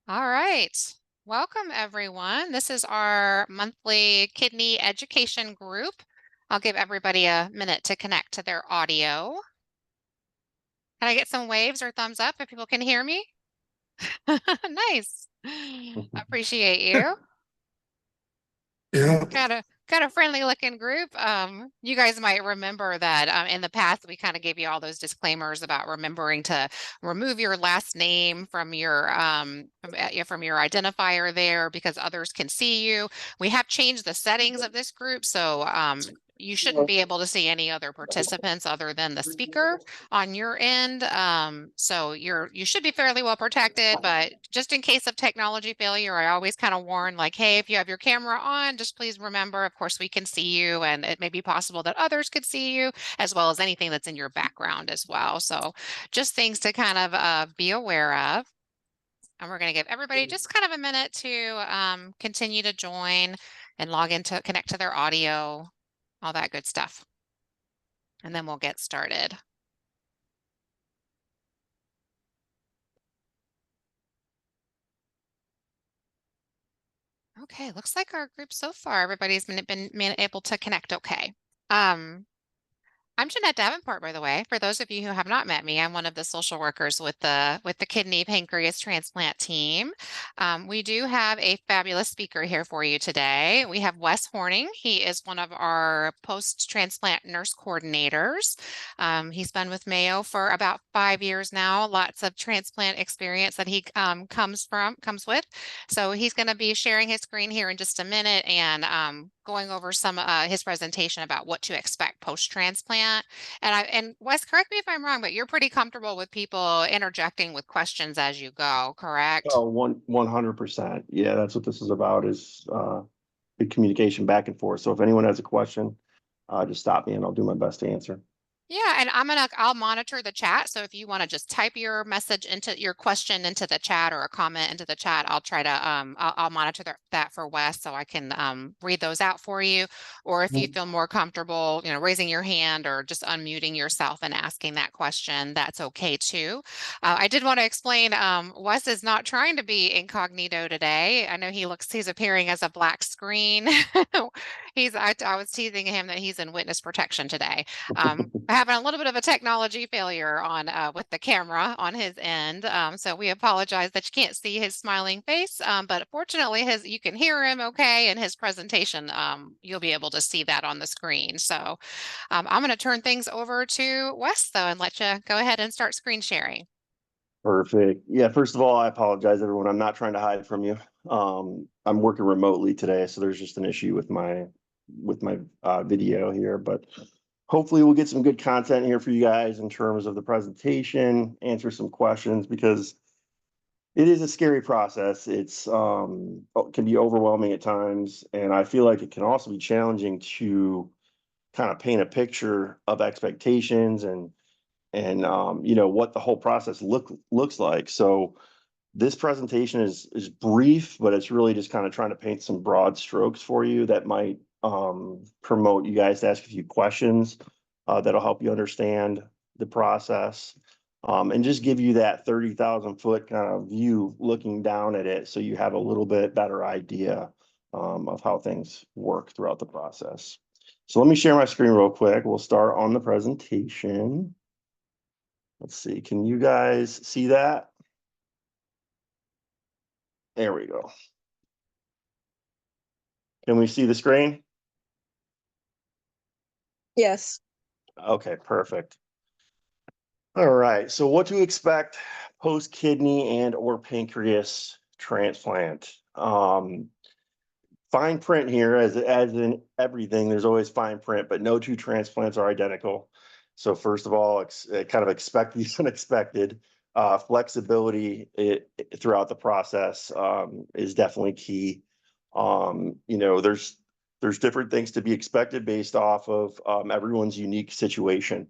All right. Welcome, everyone. This is our monthly kidney education group. I'll give everybody a minute to connect to their audio. Can I get some waves or thumbs up if people can hear me? Nice. Appreciate you. Yeah. Got a friendly looking group. You guys might remember that in the past we kind of gave you all those disclaimers about remembering to remove your last name from from your identifier there because others can see you. We have changed the settings of this group, so you shouldn't be able to see any other participants other than the speaker on your end. So you should be fairly well protected, but just in case of technology failure, I always kind of warn like, hey, if you have your camera on, just please remember, of course, we can see you and it may be possible that others could see you as well as anything that's in your background as well. So just things to kind of be aware of. And we're going to give everybody just kind of a minute to continue to join and log in to connect to their audio, all that good stuff. And then we'll get started. Okay, looks like our group so far, everybody's been able to connect okay. Um, I'm Jeanette Davenport, by the way. For those of you who have not met me, I'm one of the social workers with the kidney pancreas transplant team. We do have a fabulous speaker here for you today. We have Wes Horning. He is one of our post-transplant nurse coordinators. He's been with Mayo for about 5 years now. Lots of transplant experience that he comes with. So he's going to be sharing his screen here in just a minute and going over some his presentation about what to expect post-transplant. And Wes, correct me if I'm wrong, but you're pretty comfortable with people interjecting with questions as you go, correct? Oh, 100%. Yeah, that's what this is about is good communication back and forth. So if anyone has a question, just stop me and I'll do my best to answer. Yeah, and I'll monitor the chat. So if you want to just type your message into your question into the chat or a comment into the chat, I'll try to I'll monitor that for Wes so I can read those out for you. Or if you feel more comfortable, raising your hand or just unmuting yourself and asking that question, that's okay too. I did want to explain Wes is not trying to be incognito today. I know he's appearing as a black screen. I was teasing him that he's in witness protection today. Having a little bit of a technology failure on with the camera on his end. So we apologize that you can't see his smiling face, but fortunately you can hear him okay, and his presentation, you'll be able to see that on the screen. So I'm going to turn things over to Wes though and let you go ahead and start screen sharing. Perfect. Yeah, first of all, I apologize, everyone. I'm not trying to hide from you. I'm working remotely today, so there's just an issue with my video here, but hopefully we'll get some good content here for you guys in terms of the presentation, answer some questions because it is a scary process. It's can be overwhelming at times, and I feel like it can also be challenging to kind of paint a picture of expectations and what the whole process looks like. So this presentation is brief, but it's really just kind of trying to paint some broad strokes for you that might promote you guys to ask a few questions that'll help you understand the process. And just give you that 30,000 foot kind of view looking down at it so you have a little bit better idea of how things work throughout the process. So let me share my screen real quick. We'll start on the presentation. Let's see, can you guys see that? There we go. Can we see the screen? Yes. Okay, perfect. All right, so what to expect post kidney and or pancreas transplant. Fine print here, as in everything, there's always fine print, but no two transplants are identical. So first of all, kind of expect the unexpected. Flexibility throughout the process is definitely key. There's different things to be expected based off of everyone's unique situation.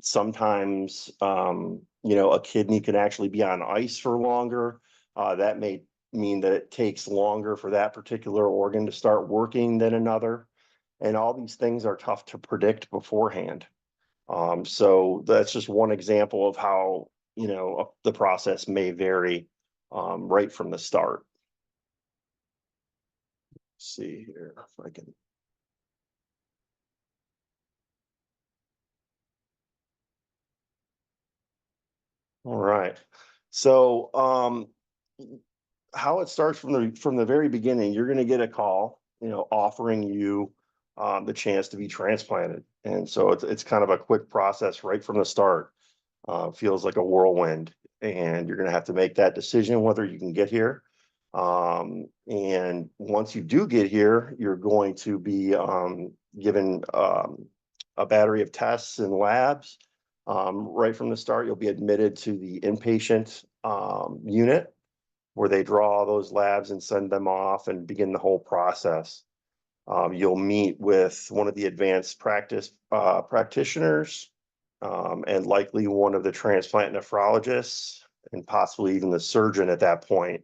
Sometimes, a kidney can actually be on ice for longer. That may mean that it takes longer for that particular organ to start working than another. And all these things are tough to predict beforehand. So that's just one example of how, the process may vary right from the start. Let's see here if I can. All right. So how it starts from the very beginning, you're going to get a call, offering you the chance to be transplanted. And so it's kind of a quick process right from the start. Feels like a whirlwind, and you're going to have to make that decision whether you can get here. And once you do get here, you're going to be given a battery of tests and labs. Right from the start, you'll be admitted to the inpatient unit where they draw all those labs and send them off and begin the whole process. You'll meet with one of the advanced practitioners, and likely one of the transplant nephrologists, and possibly even the surgeon at that point,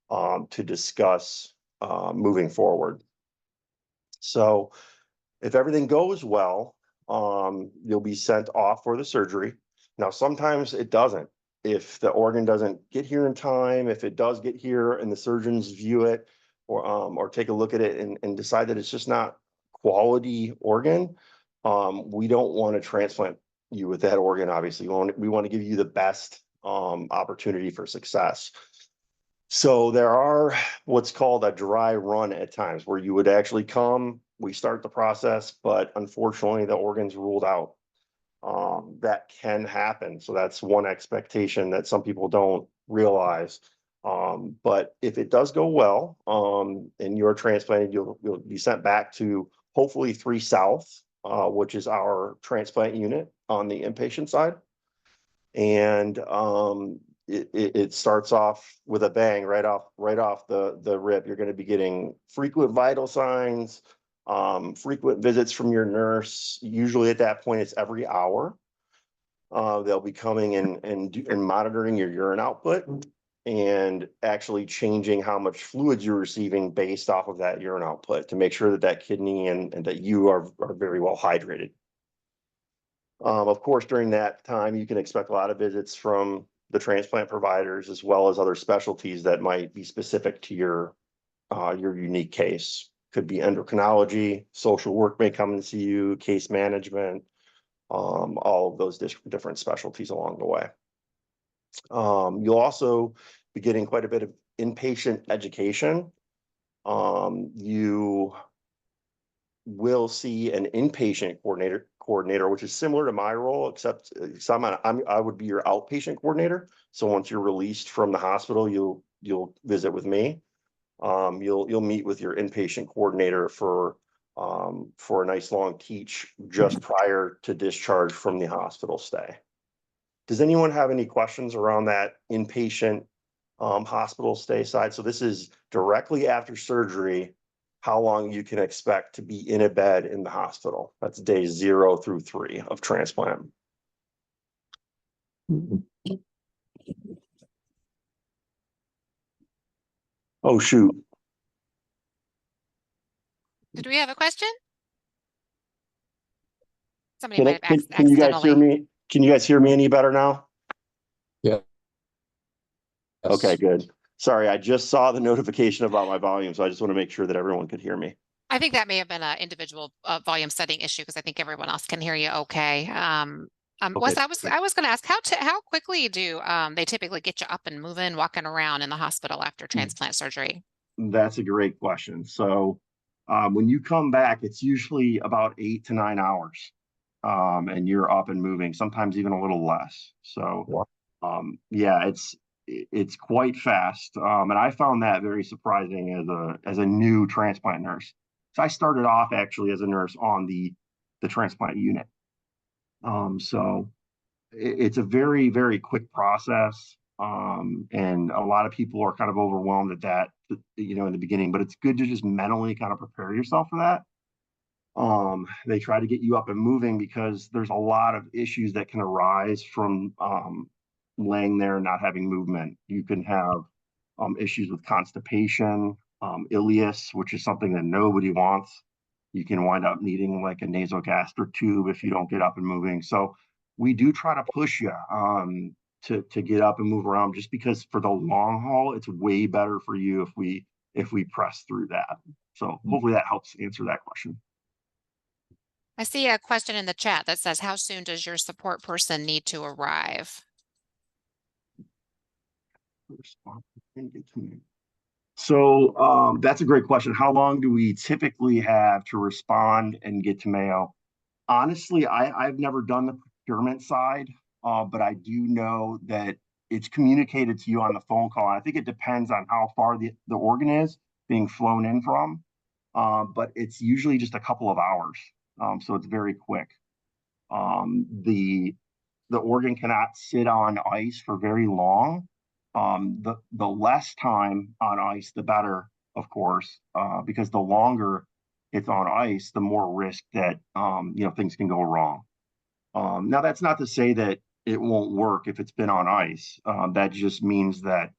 to discuss moving forward. So if everything goes well, you'll be sent off for the surgery. Now, sometimes it doesn't. If the organ doesn't get here in time, if it does get here and the surgeons view it or take a look at it and decide that it's just not quality organ, we don't want to transplant you with that organ. Obviously, we want to give you the best opportunity for success. So there are what's called a dry run at times where you would actually come, we start the process, but unfortunately the organ's ruled out. That can happen. So that's one expectation that some people don't realize. But if it does go well, and you're transplanted, you'll be sent back to hopefully 3 South, which is our transplant unit on the inpatient side. And it starts off with a bang right off the rip. You're going to be getting frequent vital signs, frequent visits from your nurse. Usually at that point, it's every hour. They'll be coming and monitoring your urine output and actually changing how much fluids you're receiving based off of that urine output to make sure that kidney and that you are very well hydrated. Of course, during that time, you can expect a lot of visits from the transplant providers, as well as other specialties that might be specific to your unique case. Could be endocrinology, social work may come and see you, case management, all of those different specialties along the way. You'll also be getting quite a bit of inpatient education. You will see an inpatient coordinator, which is similar to my role, except I would be your outpatient coordinator. So once you're released from the hospital, you'll visit with me. You'll meet with your inpatient coordinator for a nice long teach just prior to discharge from the hospital stay. Does anyone have any questions around that inpatient hospital stay side? So this is directly after surgery, how long you can expect to be in a bed in the hospital. That's days 0 through 3 of transplant. Oh, shoot. Did we have a question? Somebody might have Can accidentally. you guys hear me? Can you guys hear me any better now? Yeah. Yes. Okay, good. Sorry, I just saw the notification about my volume, so I just want to make sure that everyone could hear me. I think that may have been an individual volume setting issue because I think everyone else can hear you okay. Okay. I was going to ask how quickly do they typically get you up and moving, walking around in the hospital after transplant surgery? That's a great question. So when you come back, it's usually about 8 to 9 hours, and you're up and moving, sometimes even a little less. So yeah, it's quite fast. And I found that very surprising as a new transplant nurse. So I started off actually as a nurse on the transplant unit. So it's a very, very quick process. And a lot of people are kind of overwhelmed at that, in the beginning, but it's good to just mentally kind of prepare yourself for that. They try to get you up and moving because there's a lot of issues that can arise from laying there and not having movement. You can have issues with constipation, ileus, which is something that nobody wants. You can wind up needing like a nasogastric tube if you don't get up and moving. So we do try to push you to get up and move around, just because for the long haul, it's way better for you if we press through that. So hopefully that helps answer that question. I see a question in the chat that says, how soon does your support person need to arrive? So that's a great question. How long do we typically have to respond and get to Mayo? Honestly, I've never done the procurement side, but I do know that it's communicated to you on the phone call. I think it depends on how far the organ is being flown in from, but it's usually just a couple of hours. So it's very quick. The organ cannot sit on ice for very long. The less time on ice, the better, of course, because the longer it's on ice, the more risk that things can go wrong. Now, that's not to say that it won't work if it's been on ice. That just means that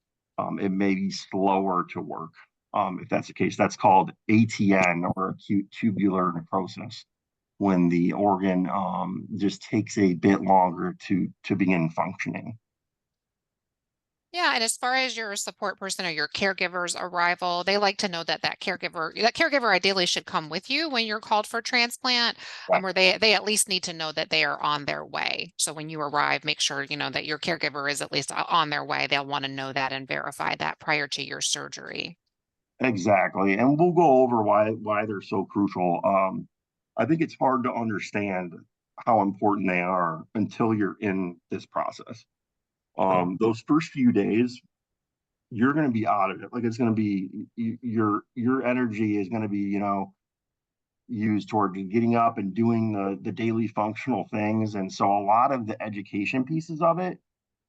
it may be slower to work. If that's the case, that's called ATN, or acute tubular necrosis, when the organ just takes a bit longer to begin functioning. Yeah, and as far as your support person or your caregiver's arrival, they like to know that that caregiver ideally should come with you when you're called for transplant, Right. or they at least need to know that they are on their way. So when you arrive, make sure that your caregiver is at least on their way. They'll want to know that and verify that prior to your surgery. Exactly, and we'll go over why they're so crucial. I think it's hard to understand how important they are until you're in this process. Those first few days, you're going to be out of it. Like, it's going to be your energy is going to be used toward getting up and doing the daily functional things. And so a lot of the education pieces of it,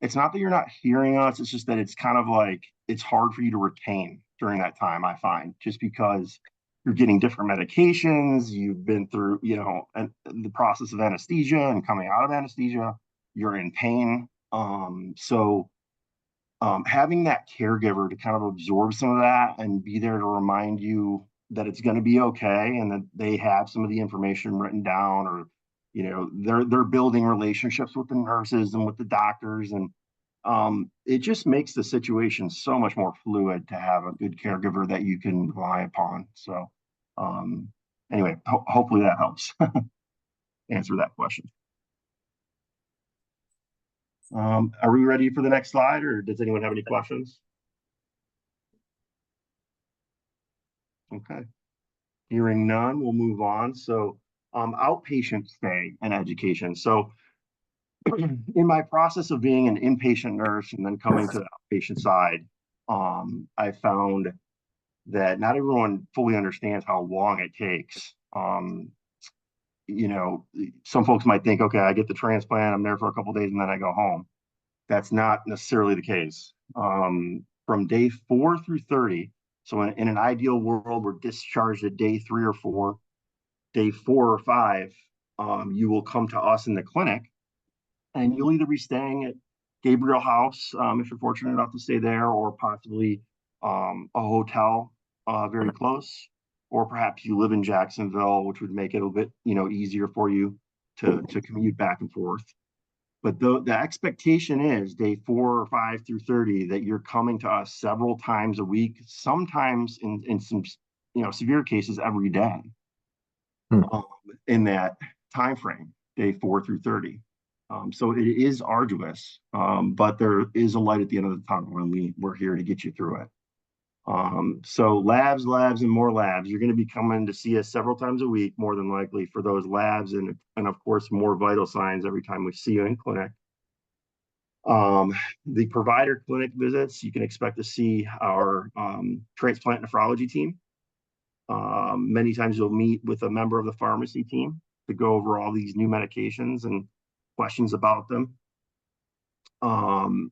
it's not that you're not hearing us, it's just that it's kind of like it's hard for you to retain during that time, I find, just because you're getting different medications, you've been through and the process of anesthesia and coming out of anesthesia, you're in pain. Having that caregiver to kind of absorb some of that and be there to remind you that it's going to be okay, and that they have some of the information written down, or they're building relationships with the nurses and with the doctors, and it just makes the situation so much more fluid to have a good caregiver that you can rely upon. So anyway, hopefully that helps answer that question. Are we ready for the next slide, or does anyone have any questions? Okay. Hearing none, we'll move on. So outpatient stay and education. So in my process of being an inpatient nurse and then coming to the outpatient side, I found that not everyone fully understands how long it takes. Some folks might think, okay, I get the transplant, I'm there for a couple of days, and then I go home. That's not necessarily the case. From day 4 through 30, so in an ideal world, we're discharged at day 3 or 4. Day 4 or 5, you will come to us in the clinic, and you'll either be staying at Gabriel House, if you're fortunate enough to stay there, or possibly a hotel very close, or perhaps you live in Jacksonville, which would make it a little bit easier for you to commute back and forth. But the expectation is day 4 or 5 through 30 that you're coming to us several times a week, sometimes in some severe cases every day, in that time frame, day 4 through 30. So it is arduous, but there is a light at the end of the tunnel, and we're here to get you through it. So labs, and more labs. You're going to be coming to see us several times a week, more than likely, for those labs, and of course more vital signs every time we see you in clinic. The provider clinic visits, you can expect to see our transplant nephrology team. Many times you'll meet with a member of the pharmacy team to go over all these new medications and questions about them. Outpatient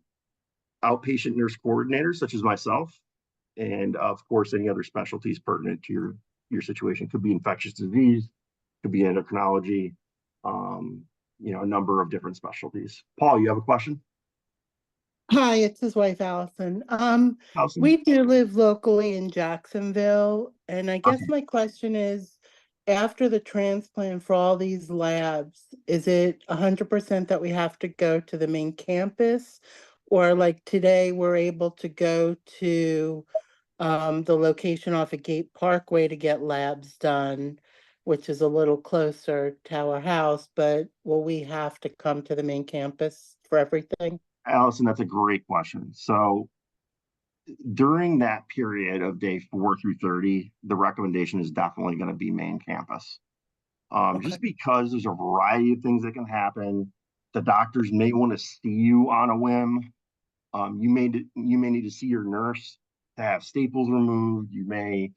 nurse coordinators, such as myself, and of course any other specialties pertinent to your situation. Could be infectious disease, could be endocrinology, a number of different specialties. Paul, you have a question? Hi, it's his wife, Allison. Allison? We do live locally in Jacksonville, and I guess Okay. my question is, after the transplant for all these labs, is it 100% that we have to go to the main campus? Or like today, we're able to go to the location off of Gate Parkway to get labs done, which is a little closer to our house, but will we have to come to the main campus for everything? Allison, that's a great question. So during that period of day 4 through 30, the recommendation is definitely going to be main campus. Just because there's a variety of things that can happen. The doctors may want to see you on a whim. You may need to see your nurse to have staples removed. You may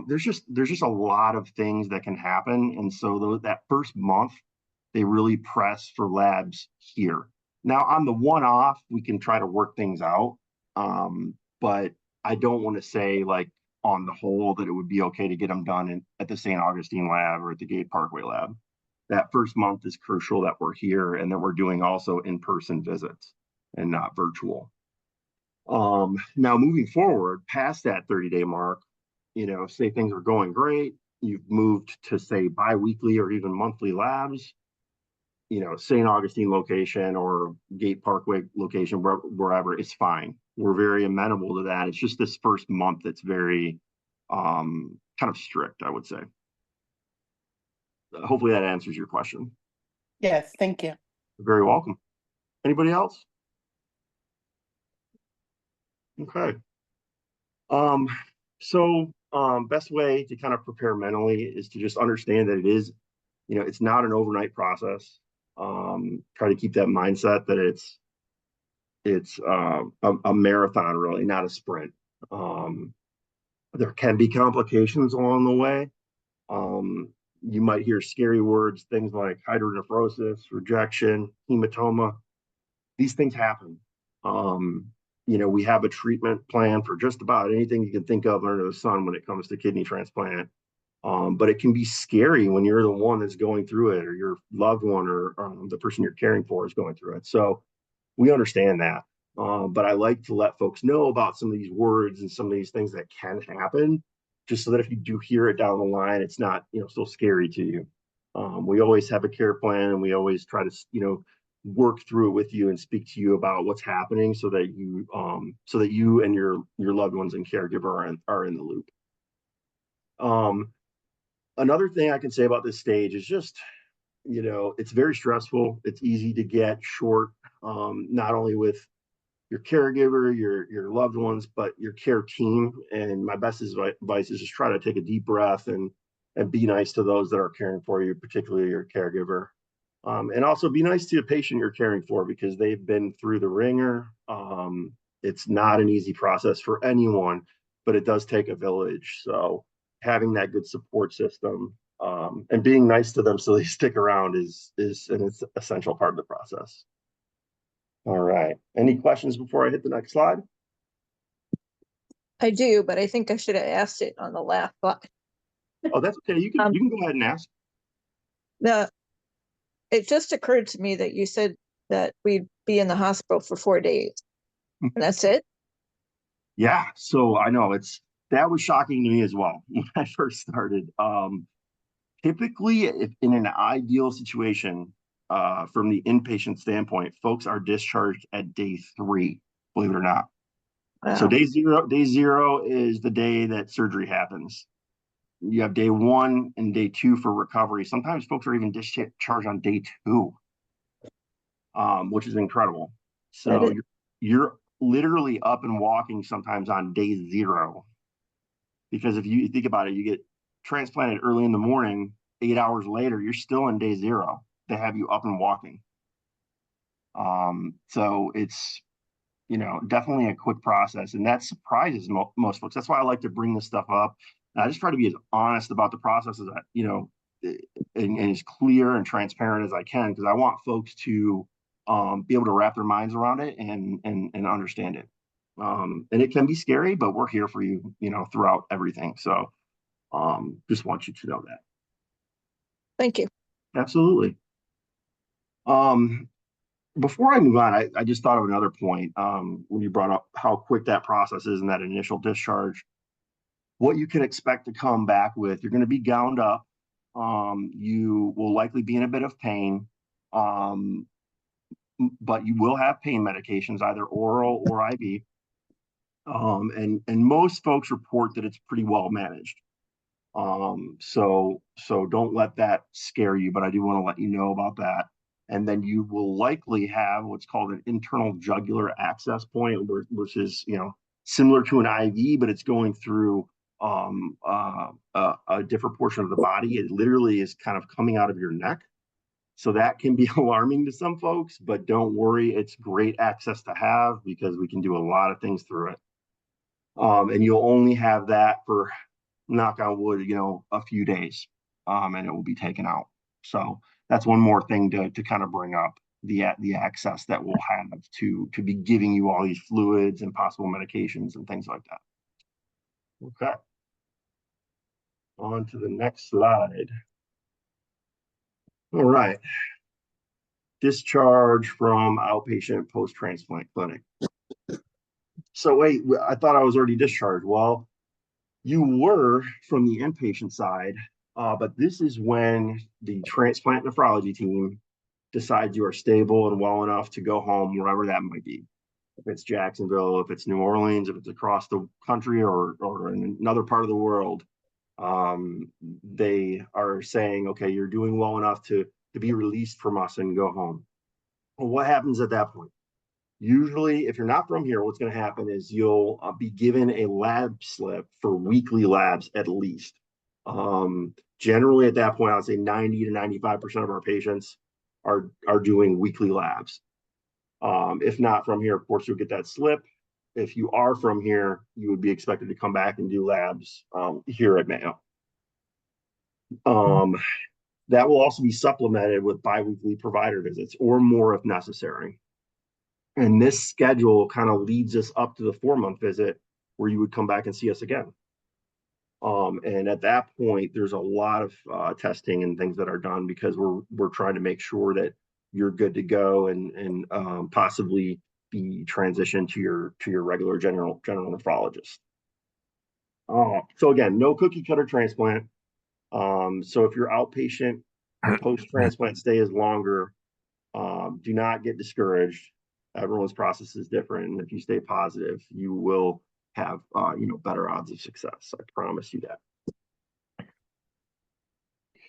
there's just a lot of things that can happen, and so that first month they really press for labs here. Now on the one-off, we can try to work things out, but I don't want to say like on the whole that it would be okay to get them done at the St. Augustine lab or at the Gate Parkway lab. That first month is crucial that we're here and that we're doing also in-person visits and not virtual. Now moving forward past that 30-day mark, say things are going great, you've moved to say bi-weekly or even monthly labs, St. Augustine location or Gate Parkway location, wherever, it's fine. We're very amenable to that. It's just this first month that's very kind of strict, I would say. Hopefully that answers your question. Yes, thank you. You're very welcome. Anybody else? Okay. Best way to kind of prepare mentally is to just understand that it is, it's not an overnight process. Try to keep that mindset that it's a marathon, really, not a sprint. There can be complications along the way. You might hear scary words, things like hydronephrosis, rejection, hematoma. These things happen. We have a treatment plan for just about anything you can think of under the sun when it comes to kidney transplant. But it can be scary when you're the one that's going through it, or your loved one, or the person you're caring for is going through it. So we understand that. But I like to let folks know about some of these words and some of these things that can happen, just so that if you do hear it down the line, it's not, so scary to you. We always have a care plan, and we always try to, work through it with you and speak to you about what's happening so that you and your loved ones and caregiver are in the loop. Another thing I can say about this stage is just, it's very stressful. It's easy to get short, not only with your caregiver, your loved ones, but your care team. And my best advice is just try to take a deep breath and be nice to those that are caring for you, particularly your caregiver. And also be nice to the patient you're caring for, because they've been through the ringer. It's not an easy process for anyone, but it does take a village. So having that good support system and being nice to them so they stick around is an essential part of the process. All right. Any questions before I hit the next slide? I do, but I think I should have asked it on the last slide. Oh, that's okay. You can go ahead and ask. It just occurred to me that you said that we'd be in the hospital for 4 days. And that's it? Yeah. So I know that was shocking to me as well when I first started. Typically, if in an ideal situation, from the inpatient standpoint, folks are discharged at day 3, believe it or not. Wow. So day zero is the day that surgery happens. You have day 1 and day 2 for recovery. Sometimes folks are even discharged on day 2, which is incredible. So you're literally up and walking sometimes on day 0. Because if you think about it, you get transplanted early in the morning, 8 hours later, you're still on day 0. They have you up and walking. So it's, definitely a quick process, and that surprises most folks. That's why I like to bring this stuff up. And I just try to be as honest about the process as and as clear and transparent as I can, because I want folks to be able to wrap their minds around it and understand it. And it can be scary, but we're here for you, throughout everything. So just want you to know that. Thank you. Absolutely. Before I move on, I just thought of another point when you brought up how quick that process is in that initial discharge. What you can expect to come back with, you're going to be gowned up. You will likely be in a bit of pain, but you will have pain medications, either oral or IV. And most folks report that it's pretty well managed. So don't let that scare you, but I do want to let you know about that. And then you will likely have what's called an internal jugular access point, which is, similar to an IV, but it's going through a different portion of the body. It literally is kind of coming out of your neck. So that can be alarming to some folks, but don't worry, it's great access to have because we can do a lot of things through it. And you'll only have that for, knock on wood, a few days, and it will be taken out. So that's one more thing to kind of bring up, the access that we'll have to be giving you all these fluids and possible medications and things like that. Okay. On to the next slide. All right. Discharge from outpatient post-transplant clinic. So wait, I thought I was already discharged. Well, you were from the inpatient side, but this is when the transplant nephrology team decides you are stable and well enough to go home, wherever that might be. If it's Jacksonville, if it's New Orleans, if it's across the country or in another part of the world, they are saying, okay, you're doing well enough to be released from us and go home. Well, what happens at that point? Usually, if you're not from here, what's going to happen is you'll be given a lab slip for weekly labs at least. Generally, at that point, I would say 90 to 95% of our patients are doing weekly labs. If not from here, of course, you'll get that slip. If you are from here, you would be expected to come back and do labs here at Mayo. That will also be supplemented with biweekly provider visits or more if necessary. And this schedule kind of leads us up to the 4-month visit where you would come back and see us again. And at that point, there's a lot of testing and things that are done because we're trying to make sure that you're good to go and possibly be transitioned to your regular general nephrologist. So again, no cookie cutter transplant. So if your outpatient post-transplant stay is longer, do not get discouraged. Everyone's process is different, and if you stay positive, you will have better odds of success. I promise you that.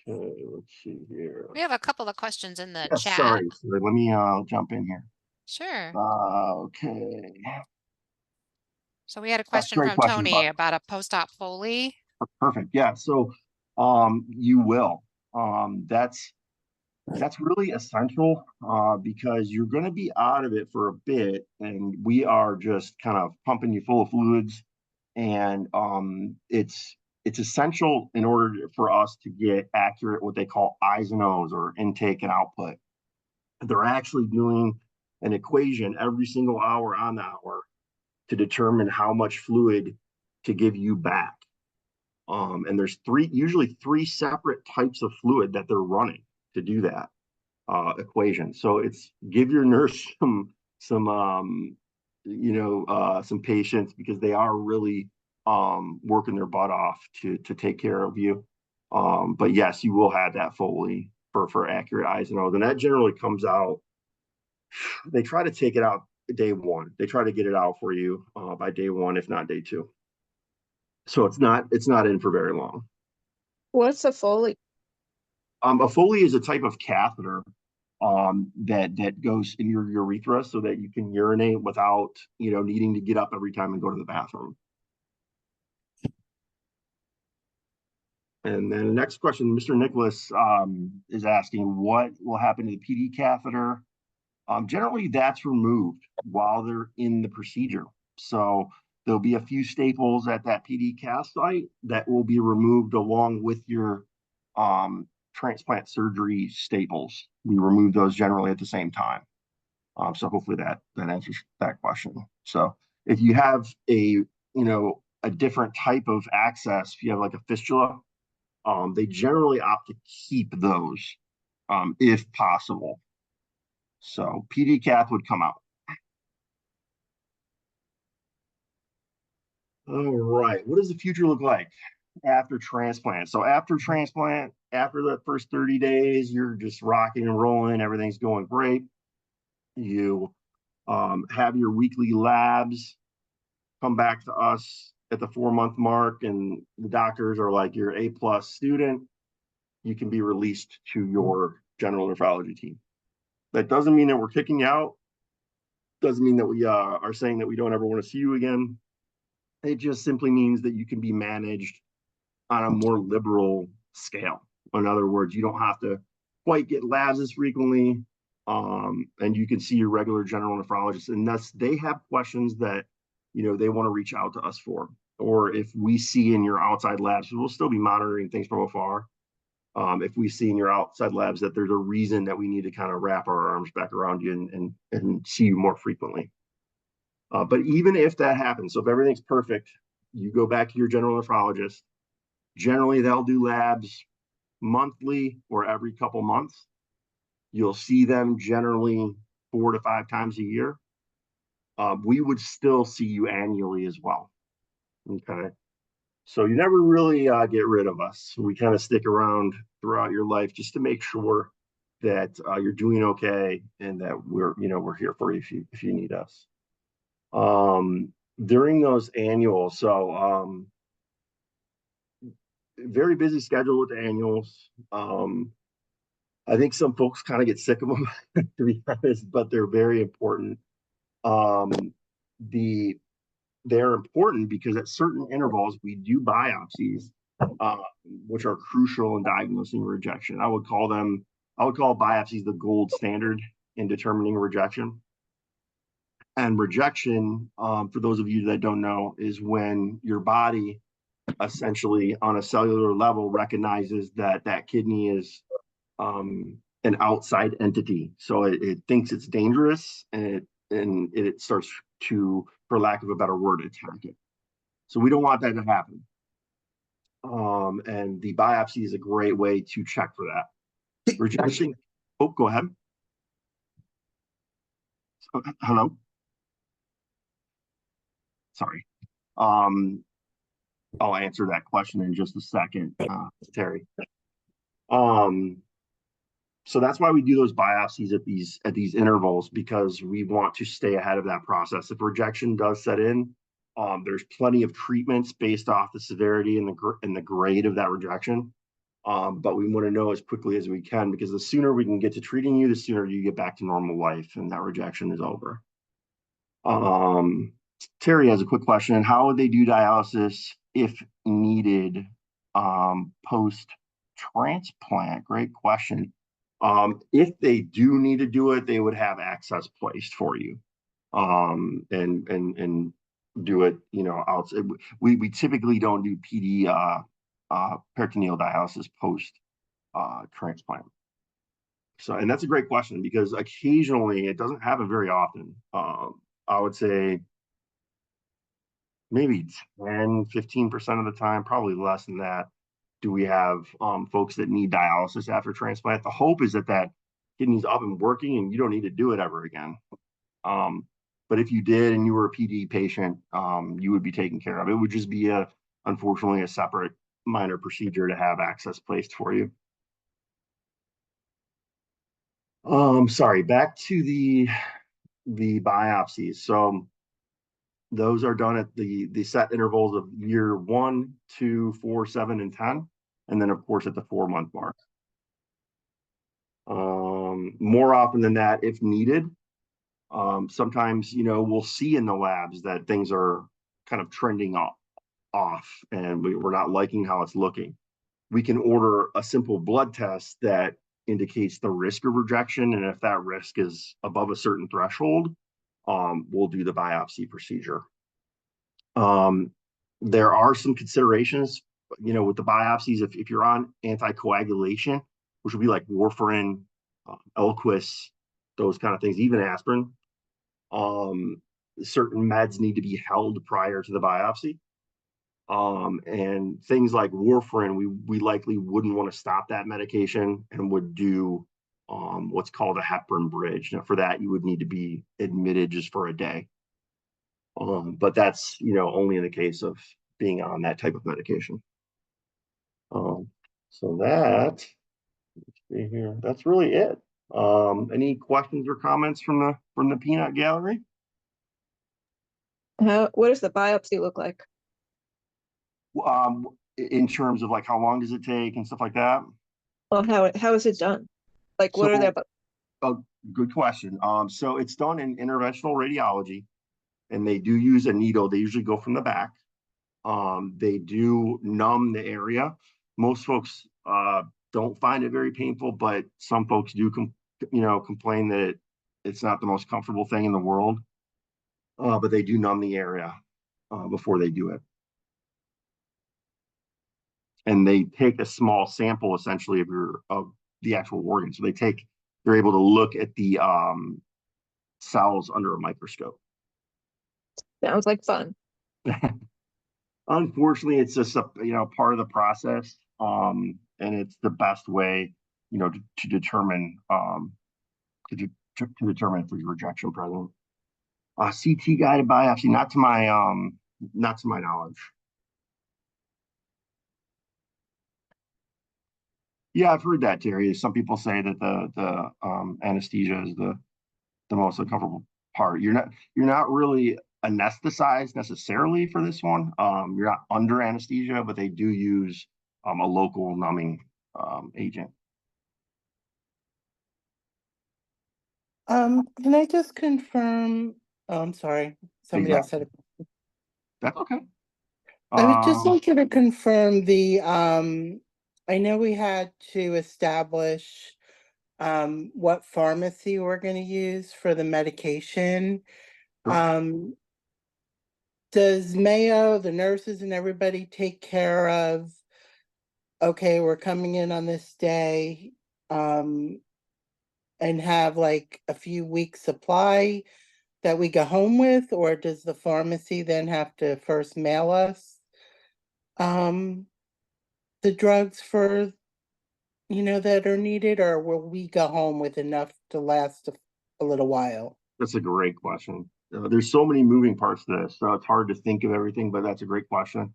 Okay, let's see here. We have a couple of questions in the Yes, chat. sorry, let me jump in here. Sure. Okay. So we had a question great from question, Tony Buck. about a post-op Foley. Perfect. Yeah. So you will. That's really essential because you're going to be out of it for a bit, and we are just kind of pumping you full of fluids, and it's essential in order for us to get accurate what they call I's and O's, or intake and output. They're actually doing an equation every single hour on the hour to determine how much fluid to give you back. And there's usually three separate types of fluid that they're running to do that equation. So it's give your nurse some patience, because they are really working their butt off to take care of you. But yes, you will have that Foley for accurate I's and O's, and that generally comes out. They try to take it out day 1. They try to get it out for you by day 1, if not day 2. So it's not in for very long. What's a Foley? A Foley is a type of catheter that goes in your urethra so that you can urinate without needing to get up every time and go to the bathroom. And then the next question, Mr. Nicholas is asking, what will happen to the PD catheter? Generally, that's removed while they're in the procedure. So there'll be a few staples at that PD cath site that will be removed along with your transplant surgery staples. We remove those generally at the same time. So hopefully that answers that question. So if you have a different type of access, if you have like a fistula, they generally opt to keep those if possible. So PD cath would come out. All right, what does the future look like after transplant? So after transplant, after the first 30 days, you're just rocking and rolling, everything's going great. You have your weekly labs, come back to us at the 4-month mark, and the doctors are like, you're A+ student, you can be released to your general nephrology team. That doesn't mean that we're kicking you out. Doesn't mean that we are saying that we don't ever want to see you again. It just simply means that you can be managed on a more liberal scale. In other words, you don't have to quite get labs as frequently, and you can see your regular general nephrologist, unless they have questions that, you know, they want to reach out to us for. Or if we see in your outside labs, we'll still be monitoring things from afar. If we see in your outside labs that there's a reason that we need to kind of wrap our arms back around you and see you more frequently. But even if that happens, so if everything's perfect, you go back to your general nephrologist. Generally, they'll do labs monthly or every couple months. You'll see them generally 4 to 5 times a year. We would still see you annually as well. Okay. So you never really get rid of us. We kind of stick around throughout your life just to make sure that you're doing okay and that we're here for you if you need us. During those annuals, so very busy schedule with the annuals. I think some folks kind of get sick of them, to be honest, but they're very important. They're important because at certain intervals we do biopsies, which are crucial in diagnosing rejection. I would call biopsies the gold standard in determining rejection. And rejection, for those of you that don't know, is when your body essentially on a cellular level recognizes that kidney is an outside entity. So it thinks it's dangerous, and it starts to, for lack of a better word, attack it. So we don't want that to happen. And the biopsy is a great way to check for that. Rejection. Oh, go ahead. Hello. Sorry. I'll answer that question in just a second, Terry. So that's why we do those biopsies at these intervals, because we want to stay ahead of that process. If rejection does set in, there's plenty of treatments based off the severity and the grade of that rejection. But we want to know as quickly as we can, because the sooner we can get to treating you, the sooner you get back to normal life and that rejection is over. Terry has a quick question. How would they do dialysis if needed post-transplant? Great question. If they do need to do it, they would have access placed for you, and do it, outside. We typically don't do PD peritoneal dialysis post transplant. So, and that's a great question, because occasionally it doesn't happen very often. I would say maybe 10-15% of the time, probably less than that, do we have folks that need dialysis after transplant. The hope is that kidney's up and working and you don't need to do it ever again. But if you did and you were a PD patient, you would be taken care of. It would just be unfortunately a separate minor procedure to have access placed for you. Sorry, back to the biopsies. So those are done at the set intervals of year 1, 2, 4, 7, and 10, and then of course at the 4-month mark. More often than that, if needed, sometimes we'll see in the labs that things are kind of trending off, and we're not liking how it's looking. We can order a simple blood test that indicates the risk of rejection, and if that risk is above a certain threshold, we'll do the biopsy procedure. There are some considerations, with the biopsies. If you're on anticoagulation, which would be like warfarin, Eliquis, those kind of things, even aspirin, certain meds need to be held prior to the biopsy. And things like warfarin, we likely wouldn't want to stop that medication and would do what's called a heparin bridge. Now, for that, you would need to be admitted just for a day. But that's only in the case of being on that type of medication. So that, let's see here, that's really it. Any questions or comments from the peanut gallery? What does the biopsy look like? In terms of like how long does it take and stuff like that? Well, how is it done? Like, what are So, their, oh, good question. So it's done in interventional radiology, and they do use a needle. They usually go from the back. They do numb the area. Most folks don't find it very painful, but some folks do complain that it's not the most comfortable thing in the world. But they do numb the area before they do it. And they take a small sample essentially of the actual organ. So they're able to look at the cells under a microscope. sounds like fun. Unfortunately, it's just a part of the process, and it's the best way to determine to determine if there's rejection present. CT guided biopsy, not to my knowledge. Yeah, I've heard that, Terry. Some people say that the anesthesia is the most uncomfortable part. You're not really anesthetized necessarily for this one. You're not under anesthesia, but they do use a local numbing agent. Can I just confirm? Oh, I'm sorry. Somebody else said it. That's okay. I would just like you to confirm I know we had to establish what pharmacy we're gonna use for the medication. Sure. Does Mayo, the nurses and everybody take care of, okay, we're coming in on this day, and have like a few weeks supply that we go home with, or does the pharmacy then have to first mail us the drugs for that are needed, or will we go home with enough to last a little while? That's a great question. There's so many moving parts to this, so it's hard to think of everything, but that's a great question.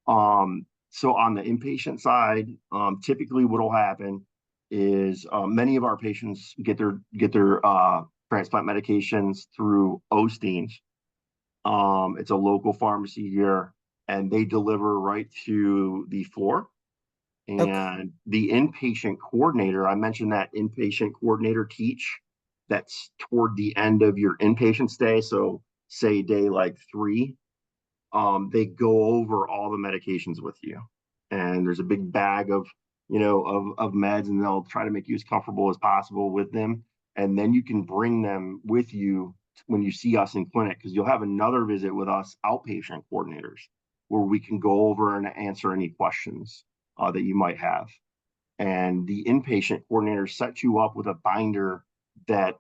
So on the inpatient side, typically what will happen is many of our patients get their transplant medications through Osteen's. It's a local pharmacy here, and they deliver right to the floor. And Okay. the inpatient coordinator, I mentioned that inpatient coordinator teach, that's toward the end of your inpatient stay. So say day like 3, they go over all the medications with you. And there's a big bag of meds, and they'll try to make you as comfortable as possible with them. And then you can bring them with you when you see us in clinic, because you'll have another visit with us outpatient coordinators where we can go over and answer any questions that you might have. And the inpatient coordinator sets you up with a binder that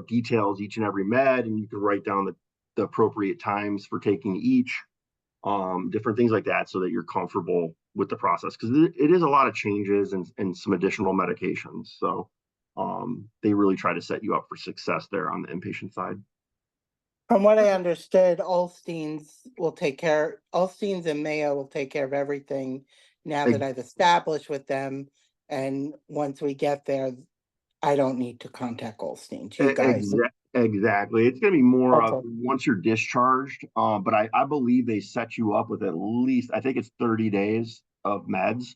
details each and every med, and you can write down the appropriate times for taking each, different things like that, so that you're comfortable with the process, because it is a lot of changes and some additional medications. So they really try to set you up for success there on the inpatient side. From what I understood, Olstein's and Mayo will take care of everything now that I've established with them. And once we get there, I don't need to contact Olstein's, you guys. Exactly. It's going to be more of Okay. once you're discharged, but I believe they set you up with at least, I think it's 30 days of meds.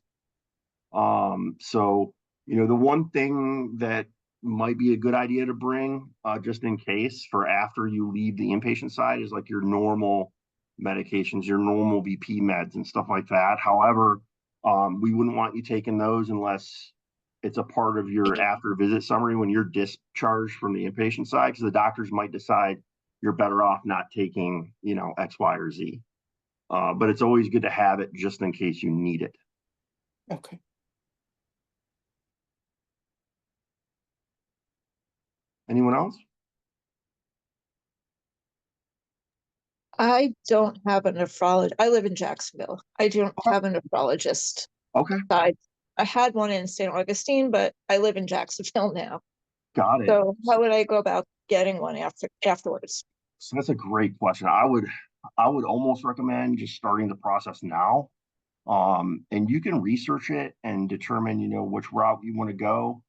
So, the one thing that might be a good idea to bring, just in case for after you leave the inpatient side, is like your normal medications, your normal BP meds and stuff like that. However, we wouldn't want you taking those unless it's a part of your after visit summary when you're discharged from the inpatient side, because the doctors might decide you're better off not taking, X, Y, or Z. But it's always good to have it just in case you need it. Okay. Anyone else? I don't have a nephrologist. I live in Jacksonville. I don't have a nephrologist. Okay. I had one in St. Augustine, but I live in Jacksonville now. Got it. So how would I go about getting one afterwards? So that's a great question. I would almost recommend just starting the process now. And you can research it and determine, which route you want to go.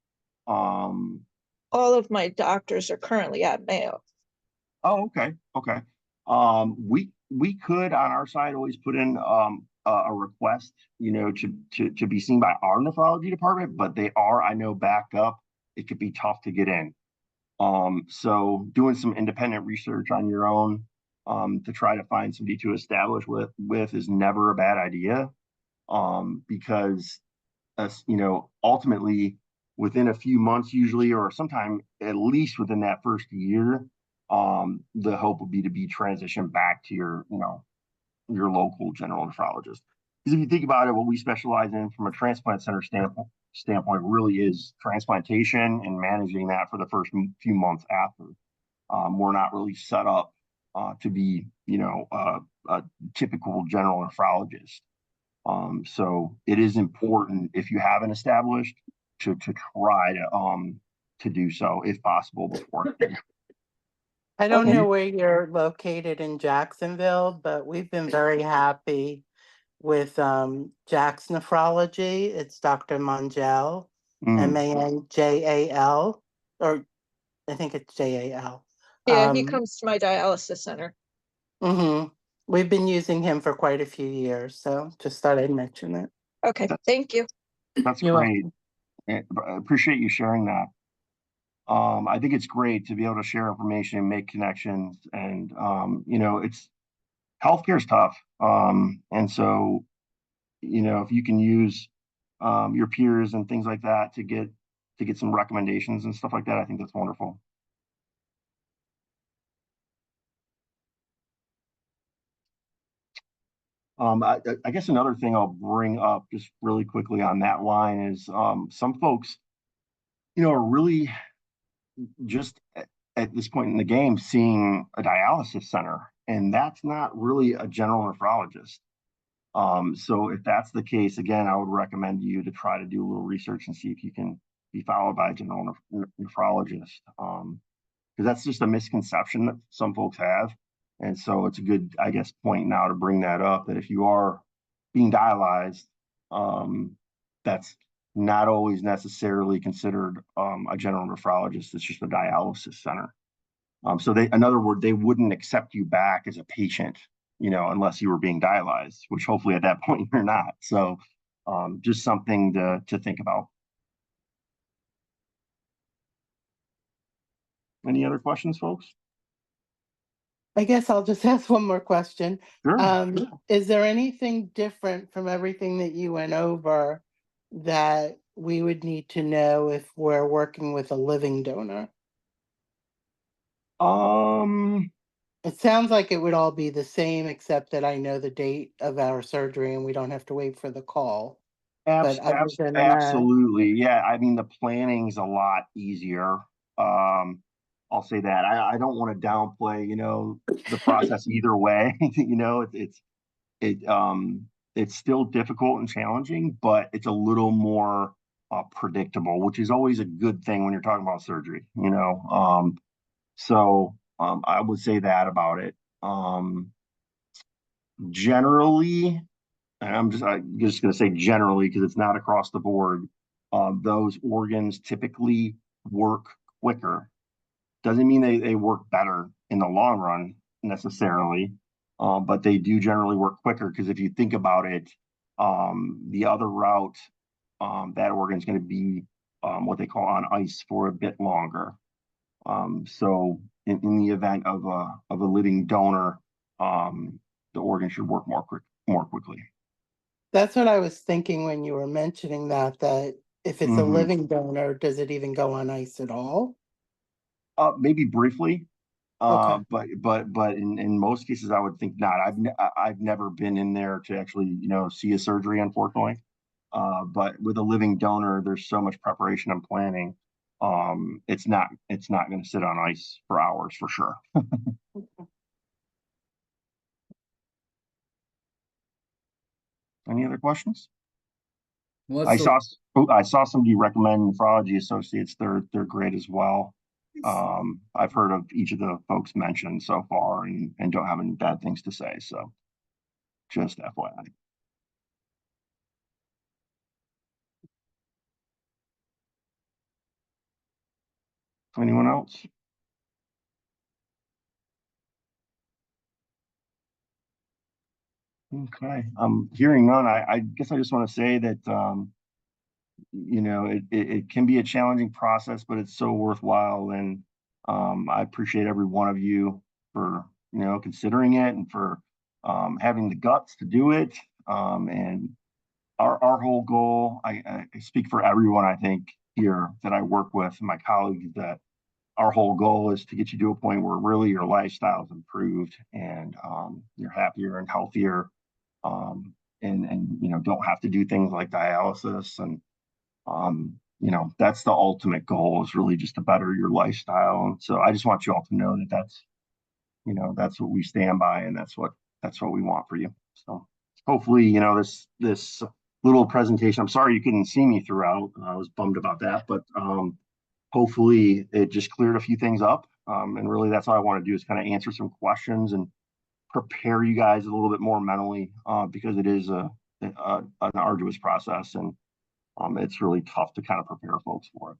All of my doctors are currently at Mayo. Oh, okay, okay. We could on our side always put in a request, to be seen by our nephrology department, but they are, I know, backed up. It could be tough to get in. So doing some independent research on your own, to try to find somebody to establish with is never a bad idea. Because ultimately within a few months usually, or sometime at least within that first year, the hope would be to be transitioned back to your local general nephrologist. Because if you think about it, what we specialize in from a transplant center standpoint really is transplantation and managing that for the first few months after. We're not really set up to be, a typical general nephrologist. So it is important, if you haven't established, to try to do so if possible before. I don't Okay. know where you're located in Jacksonville, but we've been very happy with Jack's Nephrology. It's Dr. Manjal, Mm. Manjal, or I think it's JAL. Yeah, he comes to my dialysis center. We've been using him for quite a few years, so just thought I'd mention it. Okay, thank you. That's You're great. welcome. I appreciate you sharing that. I think it's great to be able to share information and make connections, and it's healthcare is tough. And so, if you can use your peers and things like that to get some recommendations and stuff like that, I think that's wonderful. I guess another thing I'll bring up just really quickly on that line is some folks, are really just at this point in the game seeing a dialysis center, and that's not really a general nephrologist. So if that's the case, again, I would recommend you to try to do a little research and see if you can be followed by a general nephrologist. Because that's just a misconception that some folks have. And so it's a good, I guess, point now to bring that up, that if you are being dialyzed, that's not always necessarily considered a general nephrologist. It's just a dialysis center. So in other words, they wouldn't accept you back as a patient, unless you were being dialyzed, which hopefully at that point you're not. So just something to think about. Any other questions, folks? I guess I'll just ask one more question. Sure. Is there anything different from everything that you went over that we would need to know if we're working with a living donor? It sounds like it would all be the same, except that I know the date of our surgery and we don't have to wait for the call. But other than that, Absolutely. Yeah. I mean, the planning's a lot easier. I'll say that. I don't want to downplay, the process either way. It's still difficult and challenging, but it's a little more predictable, which is always a good thing when you're talking about surgery, So I would say that about it. Generally, and I'm just going to say generally because it's not across the board. Those organs typically work quicker. Doesn't mean they work better in the long run necessarily, but they do generally work quicker because if you think about it, the other route, that organ is going to be what they call on ice for a bit longer. So in the event of a living donor, the organ should work more quickly. that's what I was thinking when you were mentioning that if it's a Mhm. living donor, does it even go on ice at all? Maybe briefly, Okay. but in most cases, I would think not. I've never been in there to actually see a surgery, unfortunately. But with a living donor, there's so much preparation and planning. It's not going to sit on ice for hours for sure. Any other questions? I saw somebody recommend Nephrology Associates. They're great as well. I've heard of each of the folks mentioned so far and don't have any bad things to say. So just FYI. Anyone else? Okay, hearing none, I guess I just want to say that, you know, it can be a challenging process, but it's so worthwhile. And I appreciate every one of you for, you know, considering it and for having the guts to do it. And our whole goal, I speak for everyone, I think, here that I work with, my colleagues, that our whole goal is to get you to a point where really your lifestyle is improved and you're happier and healthier, and you know, don't have to do things like dialysis. And you know, that's the ultimate goal, is really just to better your lifestyle. And so I just want you all to know that that's, you know, that's what we stand by, and that's what we want for you. So hopefully, you know, this little presentation, I'm sorry you couldn't see me throughout. I was bummed about that, but hopefully it just cleared a few things up. And really that's all I want to do, is kind of answer some questions and prepare you guys a little bit more mentally, because it is an arduous process, and it's really tough to kind of prepare folks for it.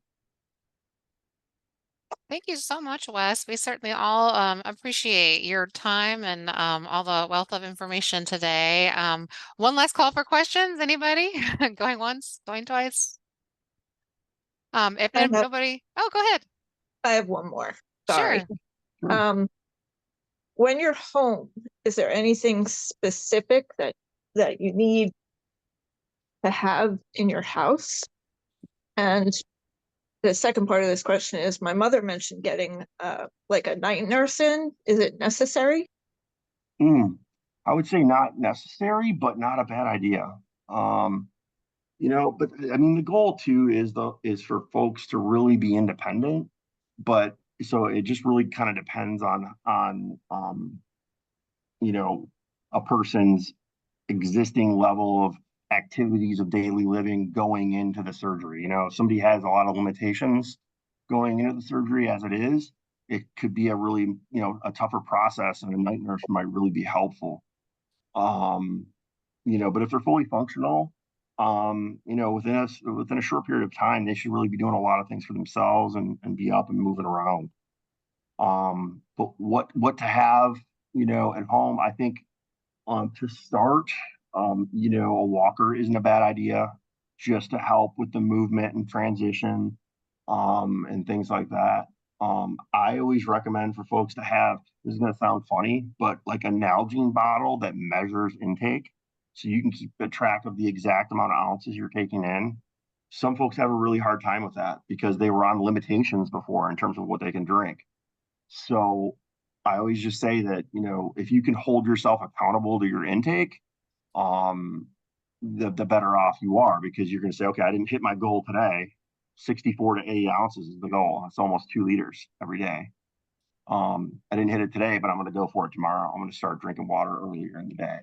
Thank you so much, Wes. We certainly all appreciate your time and all the wealth of information today. One last call for questions. Anybody? Going once, going twice? If I have- nobody, oh, go ahead. I have one more. Sorry. Sure. When you're home, is there anything specific that you need to have in your house? And the second part of this question is, my mother mentioned getting like a night nurse in. Is it necessary? I would say not necessary, but not a bad idea. You know, but I mean, the goal too is for folks to really be independent. But so it just really kind of depends on you know, a person's existing level of activities of daily living going into the surgery. You know, if somebody has a lot of limitations going into the surgery as it is, it could be a really, you know, a tougher process, and a night nurse might really be helpful. You know, but if they're fully functional, you know, within a short period of time, they should really be doing a lot of things for themselves and be up and moving around. But what to have, you know, at home, I think, to start, you know, a walker isn't a bad idea, just to help with the movement and transition, and things like that. I always recommend for folks to have, this is going to sound funny, but like a Nalgene bottle that measures intake, so you can keep a track of the exact amount of ounces you're taking in. Some folks have a really hard time with that because they were on limitations before in terms of what they can drink. So I always just say that, you know, if you can hold yourself accountable to your intake, the better off you are, because you're going to say, okay, I didn't hit my goal today. 64 to 80 ounces is the goal. That's almost 2 liters every day. I didn't hit it today, but I'm going to go for it tomorrow. I'm going to start drinking water earlier in the day,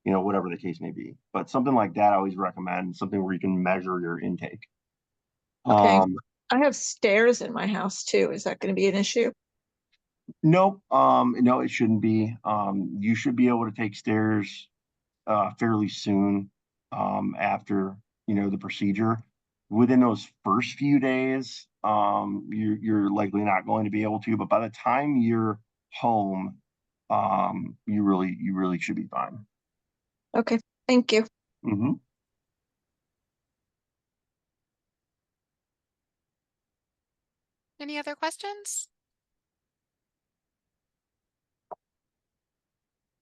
you know, whatever the case may be. But something like that, I always recommend something where you can measure your intake. Okay. I have stairs in my house too. Is that going to be an issue? Nope. No, it shouldn't be. You should be able to take stairs fairly soon after, you know, the procedure. Within those first few days, you're likely not going to be able to, but by the time you're home, you really should be fine. Okay, thank you. Mm-hmm. Any other questions?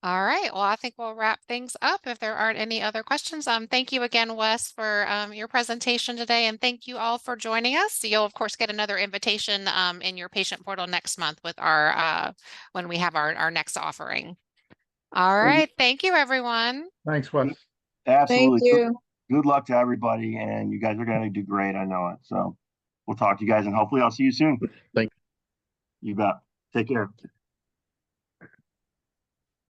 All right. Well, I think we'll wrap things up if there aren't any other questions. Thank you again, Wes, for your presentation today, and thank you all for joining us. You'll of course get another invitation in your patient portal next month with our when we have our next offering. All right. Thank you, everyone. Thanks, Wes. Absolutely. Thank you. Good luck to everybody, and you guys are going to do great. I know it. So we'll talk to you guys, and hopefully I'll see you soon. Thank you. You bet. Take care.